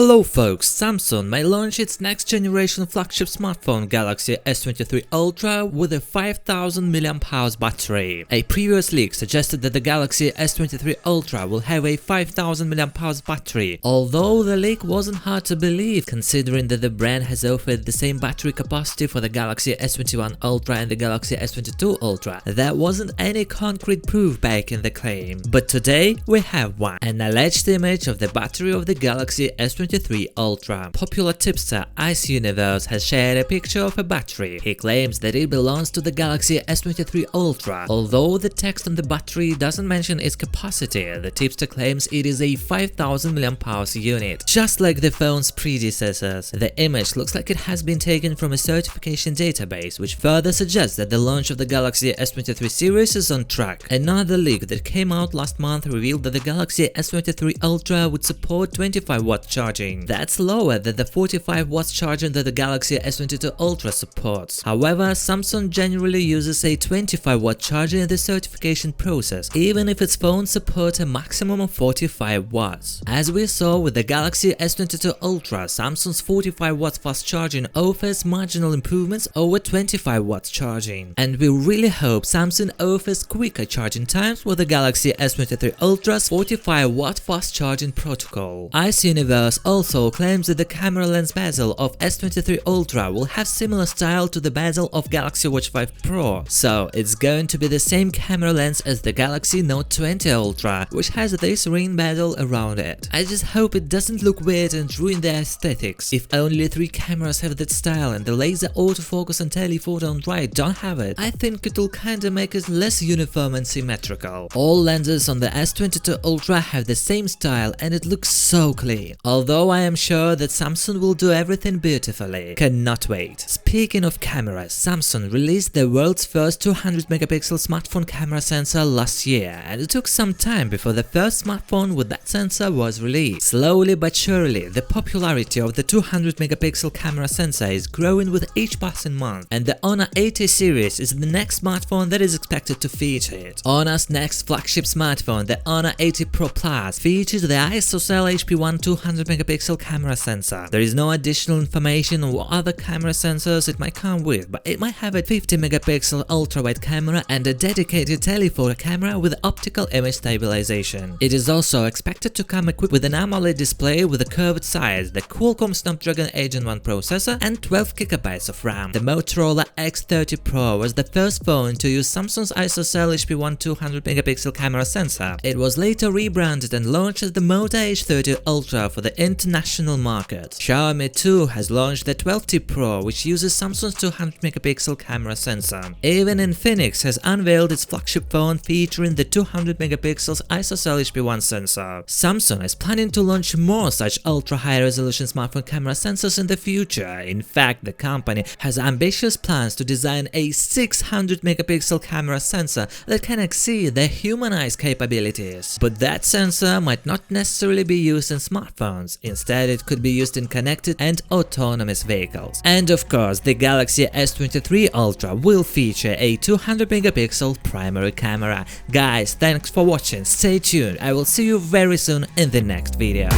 Hello folks, Samsung may launch its next generation flagship smartphone Galaxy S23 Ultra with a 5000 mAh battery. A previous leak suggested that the Galaxy S23 Ultra will have a 5000 mAh battery, although the leak wasn't hard to believe considering that the brand has offered the same battery capacity for the Galaxy S21 Ultra and the Galaxy S22 Ultra. There wasn't any concrete proof backing the claim, but today we have one, an alleged image of the battery of the Galaxy S23 Ultra. Popular tipster S23 has shared a picture of a battery. He claims that it belongs to the Galaxy S23 Ultra. Although the text on the battery doesn't mention its capacity, the tipster claims it is a 5000 mAh unit. Just like the phone's predecessors, the image looks like it has been taken from a certification database, which further suggests that the launch of the Galaxy S23 series is on track. Another leak that came out last month revealed that the Galaxy S23 Ultra would support 25-watt charging. That's lower than the 45-watt charging that the Galaxy S22 Ultra supports. However, Samsung generally uses a 25-watt charger in the certification process, even if its phones support a maximum of 45 watts. As we saw with the Galaxy S22 Ultra, Samsung's 45-watt fast charging offers marginal improvements over 25 watts charging. And we really hope Samsung offers quicker charging times with the Galaxy S23 Ultra's 45-watt fast charging protocol. S23 also claims that the camera lens bezel of S23 Ultra will have similar style to the bezel of Galaxy Watch 5 Pro, so it's going to be the same camera lens as the Galaxy Note 20 Ultra, which has this ring bezel around it. I just hope it doesn't look weird and ruin the aesthetics. If only 3 cameras have that style and the laser autofocus and telephoto on right don't have it, I think it'll kinda make it less uniform and symmetrical. All lenses on the S22 Ultra have the same style and it looks so clean. Although I am sure that Samsung will do everything beautifully. Cannot wait. Speaking of cameras, Samsung released the world's first 200-megapixel smartphone camera sensor last year, and it took some time before the first smartphone with that sensor was released. Slowly but surely, the popularity of the 200-megapixel camera sensor is growing with each passing month, and the Honor 80 series is the next smartphone that is expected to feature it. Honor's next flagship smartphone, the Honor 80 Pro Plus, features the ISOCELL HP1 200-megapixel camera sensor. There is no additional information on what other camera sensors it might come with, but it might have a 50-megapixel ultra-wide camera and a dedicated telephoto camera with optical image stabilization. It is also expected to come equipped with an AMOLED display with a curved size, the Qualcomm Snapdragon 8 Gen 1 processor, and 12GB of RAM. The Motorola X30 Pro was the first phone to use Samsung's ISOCELL HP1 200-megapixel camera sensor. It was later rebranded and launched as the Moto H30 Ultra for the international market. Xiaomi too has launched the 12T Pro, which uses Samsung's 200-megapixel camera sensor. Even Infinix has unveiled its flagship phone featuring the 200-megapixel ISOCELL HP1 sensor. Samsung is planning to launch more such ultra-high-resolution smartphone camera sensors in the future. In fact, the company has ambitious plans to design a 600-megapixel camera sensor that can exceed their human eye's capabilities. But that sensor might not necessarily be used in smartphones. Instead, it could be used in connected and autonomous vehicles. And of course, the Galaxy S23 Ultra will feature a 200-megapixel primary camera. Guys, thanks for watching, stay tuned, I will see you very soon in the next video.